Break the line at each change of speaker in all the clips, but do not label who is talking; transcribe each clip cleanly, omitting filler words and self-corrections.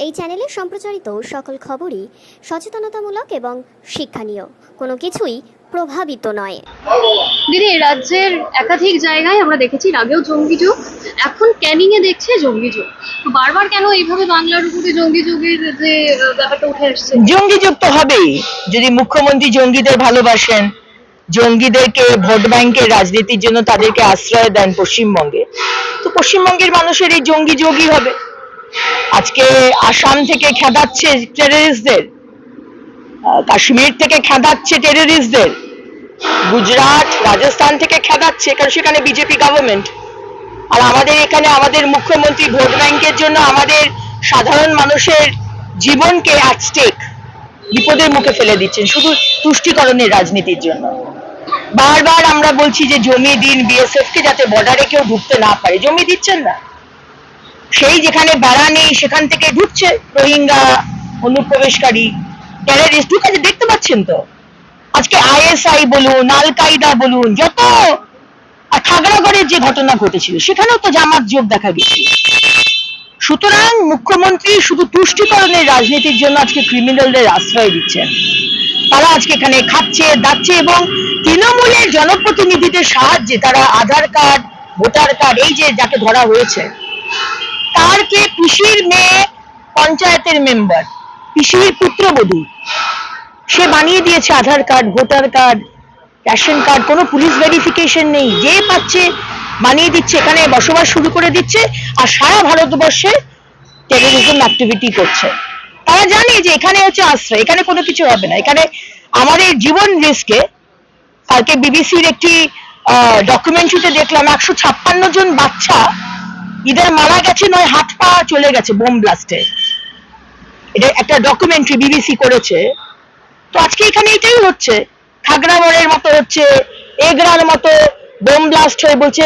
এই চ্যানেলে সম্প্রচারিত সকল খবরই সচেতনতামূলক এবং শিক্ষণীয়, কোনো কিছুই প্রভাবিত নয়।
দিদি, রাজ্যের একাধিক জায়গায় আমরা দেখেছি আগেও জঙ্গি যোগ, এখন ক্যানিং এ দেখছে জঙ্গি যোগ। তো বারবার কেন এইভাবে বাংলার উপরে জঙ্গি যোগের যে ব্যাপারটা উঠে আসছে?
জঙ্গি যোগ তো হবেই। যদি মুখ্যমন্ত্রী জঙ্গিদের ভালোবাসেন, জঙ্গিদেরকে ভোট ব্যাংকের রাজনীতির জন্য তাদেরকে আশ্রয় দেন পশ্চিমবঙ্গে, তো পশ্চিমবঙ্গের মানুষের এই জঙ্গি যোগই হবে। আজকে আসাম থেকে খেদাচ্ছে টেররিস্টদের, কাশ্মীর থেকে খেদাচ্ছে টেররিস্টদের, গুজরাট রাজস্থান থেকে খেদাচ্ছে, কারণ সেখানে বিজেপি গভর্নমেন্ট। আর আমাদের এখানে আমাদের মুখ্যমন্ত্রী ভোট ব্যাংকের জন্য আমাদের সাধারণ মানুষের জীবনকে অ্যাট স্টেক, বিপদের মুখে ফেলে দিচ্ছেন শুধু তুষ্টিকরণের রাজনীতির জন্য। বারবার আমরা বলছি যে জমি দিন বিএসএফ কে, যাতে বর্ডারে কেউ ঢুকতে না পারে। জমি দিচ্ছেন না, সেই যেখানে বেড়া নেই সেখান থেকে ঢুকছে রোহিঙ্গা অনুপ্রবেশকারী টেররিস্ট ঢুকেছে, দেখতে পাচ্ছেন তো। আজকে আইএসআই বলুন, আল কায়দা বলুন, যত খাগড়াগড়ের যে ঘটনা ঘটেছিল সেখানেও তো জামাত যোগ দেখা গেছে। সুতরাং মুখ্যমন্ত্রী শুধু তুষ্টিকরণের রাজনীতির জন্য আজকে ক্রিমিনালদের আশ্রয় দিচ্ছেন। তারা আজকে এখানে খাচ্ছে দাচ্ছে, এবং তৃণমূলের জনপ্রতিনিধিদের সাহায্যে তারা আধার কার্ড, ভোটার কার্ড, এই যে যাকে ধরা হয়েছে তার কে পিসির মেয়ে পঞ্চায়েতের মেম্বার, পিসির পুত্রবধূ, সে বানিয়ে দিয়েছে Aadhaar card, voter card, ration card, কোনো পুলিশ ভেরিফিকেশন নেই, যে পাচ্ছে বানিয়ে দিচ্ছে, এখানে বসবাস শুরু করে দিচ্ছে, আর সারা ভারতবর্ষে টেররিজম অ্যাক্টিভিটি করছে। তারা জানে যে এখানে হচ্ছে আশ্রয়, এখানে কোনো কিছু হবে না, এখানে আমাদের জীবন রিস্কে। কালকে বিবিসির একটি ডকুমেন্টারিতে দেখলাম 156 জন বাচ্চা ইদার মারা গেছে, নয় হাত পা চলে গেছে বোম ব্লাস্টে। এটা একটা ডকুমেন্টারি বিবিসি করেছে। তো আজকে এখানে এটাই হচ্ছে, খাগড়াগড়ের মতো হচ্ছে, এগরার মতো বোম ব্লাস্ট হয়ে বলছে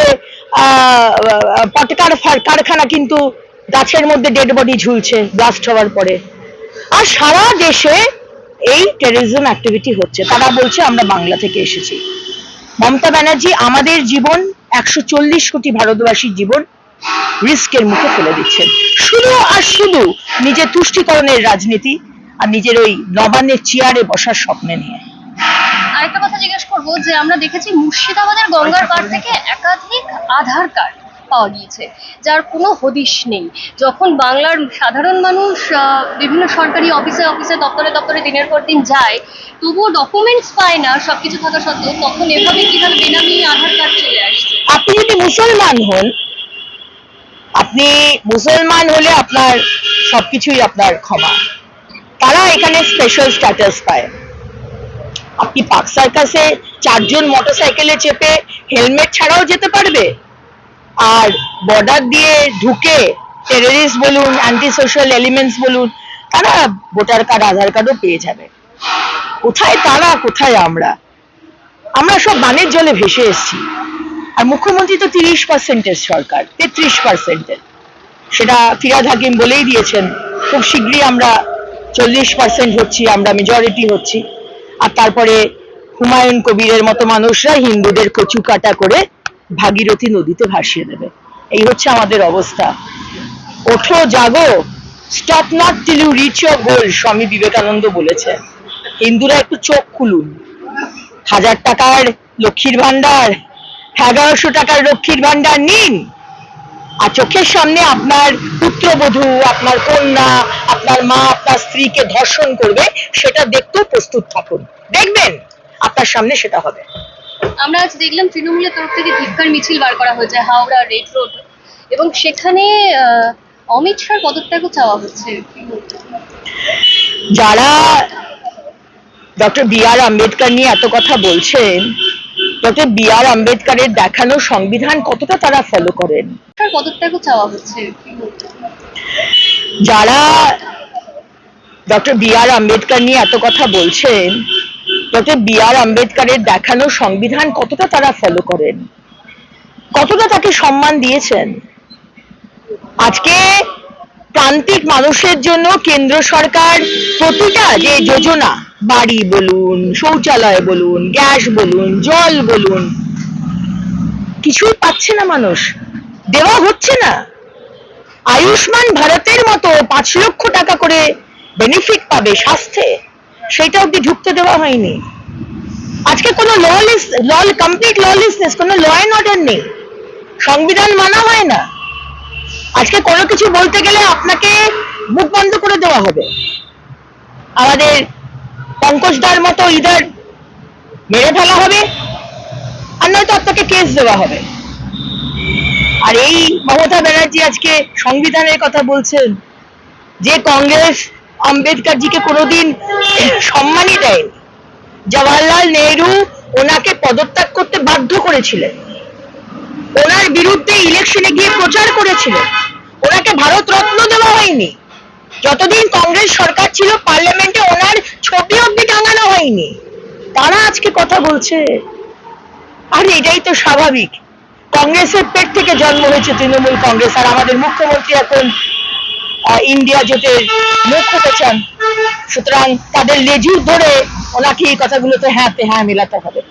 পটকার কারখানা, কিন্তু গাছের মধ্যে ডেড বডি ঝুলছে ব্লাস্ট হওয়ার পরে। আর সারা দেশে এই টেররিজম অ্যাক্টিভিটি হচ্ছে, তারা বলছে আমরা বাংলা থেকে এসেছি। মমতা ব্যানার্জি আমাদের জীবন, 140 কোটি ভারতবাসীর জীবন রিস্কের মুখে ফেলে দিচ্ছেন, শুধু আর শুধু নিজের তুষ্টিকরণের রাজনীতি আর নিজের ওই নবান্নের চেয়ারে বসার স্বপ্নে নিয়ে।
আরেকটা কথা জিজ্ঞেস করবো, যে আমরা দেখেছি মুর্শিদাবাদের গঙ্গার পাড় থেকে একাধিক আধার কার্ড পাওয়া গিয়েছে, যার কোনো হদিশ নেই। যখন বাংলার সাধারণ মানুষ বিভিন্ন সরকারি অফিসে দপ্তরে দিনের পর দিন যায়, তবুও ডকুমেন্টস পায় না সবকিছু থাকা সত্ত্বেও, তখন এভাবে কিভাবে বেনামি আধার কার্ড চলে আসছে?
আপনি যদি মুসলমান হন, আপনি মুসলমান হলে আপনার সবকিছুই আপনার ক্ষমা, তারা এখানে স্পেশাল স্ট্যাটাস পায়। আপনি পার্ক সার্কাসে 4 জন মোটরসাইকেলে চেপে হেলমেট ছাড়াও যেতে পারবে, আর বর্ডার দিয়ে ঢুকে টেররিস্ট বলুন, অ্যান্টি সোশ্যাল এলিমেন্টস বলুন, তারা ভোটার কার্ড, আধার কার্ডও পেয়ে যাবে। কোথায় তারা, কোথায় আমরা? আমরা সব বানের জলে ভেসে এসেছি। আর মুখ্যমন্ত্রী তো 30%-এর সরকার, 33%-এর, সেটা ফিরাদ হাকিম বলেই দিয়েছেন খুব শীঘ্রই আমরা 40% হচ্ছি, আমরা মেজরিটি হচ্ছি। আর তারপরে হুমায়ুন কবিরের মতো মানুষরা হিন্দুদের কচু কাটা করে ভাগীরথী নদীতে ভাসিয়ে দেবে। এই হচ্ছে আমাদের অবস্থা। ওঠো জাগো, stop not till you reach your goal, Swami Vivekananda বলেছে। হিন্দুরা একটু চোখ খুলুন। 1000 টাকার লক্ষ্মীর ভান্ডার, 1100 টাকার লক্ষ্মীর ভান্ডার নিন, আর চোখের সামনে আপনার পুত্রবধূ, আপনার কন্যা, আপনার মা, আপনার স্ত্রীকে ধর্ষণ করবে, সেটা দেখতেও প্রস্তুত থাকুন। দেখবেন আপনার সামনে সেটা হবে।
আমরা আজ দেখলাম তৃণমূলের তরফ থেকে ধিক্কার মিছিল বার করা হয়েছে হাওড়া রেড রোড, এবং সেখানে অমিত শাহর পদত্যাগও চাওয়া হচ্ছে।
যারা ডক্টর বি আর আম্বেদকর নিয়ে এত কথা বলছেন, ডক্টর বি আর আম্বেদকরের দেখানো সংবিধান কতটা তারা ফলো করেন?
পদত্যাগও চাওয়া হচ্ছে।
যারা ডক্টর বি আর আম্বেদকর নিয়ে এত কথা বলছেন, ডক্টর বি আর আম্বেদকরের দেখানো সংবিধান কতটা তারা ফলো করেন, কতটা তাকে সম্মান দিয়েছেন? আজকে প্রান্তিক মানুষের জন্য কেন্দ্র সরকার প্রতিটা যে যোজনা, বাড়ি বলুন, শৌচালয় বলুন, গ্যাস বলুন, জল বলুন, কিছুই পাচ্ছে না মানুষ, দেওয়া হচ্ছে না। আয়ুষ্মান ভারতের মতো 5 লক্ষ টাকা করে বেনিফিট পাবে স্বাস্থ্যে, সেটা অব্দি ঢুকতে দেওয়া হয়নি। আজকে কোনো কমপ্লিট ললেসনেস, কোনো ল অ্যান্ড অর্ডার নেই, সংবিধান মানা হয় না। আজকে কোনো কিছু বলতে গেলে আপনাকে মুখ বন্ধ করে দেওয়া হবে, আমাদের পঙ্কজদার মতো ইদার মেরে ফেলা হবে, আর নয়তো আপনাকে কেস দেওয়া হবে। আর এই মমতা ব্যানার্জি আজকে সংবিধানের কথা বলছেন, যে কংগ্রেস আম্বেদকরজিকে কোনোদিন সম্মানই দেয়নি। জওয়াহরলাল নেহরু ওনাকে পদত্যাগ করতে বাধ্য করেছিলেন, ওনার বিরুদ্ধে ইলেকশনে গিয়ে প্রচার করেছিলেন, ওনাকে ভারত রত্ন দেওয়া হয়নি। যতদিন কংগ্রেস সরকার ছিল পার্লামেন্টে ওনার ছবি অব্দি টাঙানো হয়নি। তারা আজকে কথা বলছে, আর এটাই তো স্বাভাবিক। কংগ্রেসের পেট থেকে জন্ম হয়েছে তৃণমূল কংগ্রেস, আর আমাদের মুখ্যমন্ত্রী এখন ইন্ডিয়া জোটের মুখ হতে চান। সুতরাং তাদের লেজুর ধরে ওনাকে এই কথাগুলোতে হ্যাঁ মেলাতে হবে।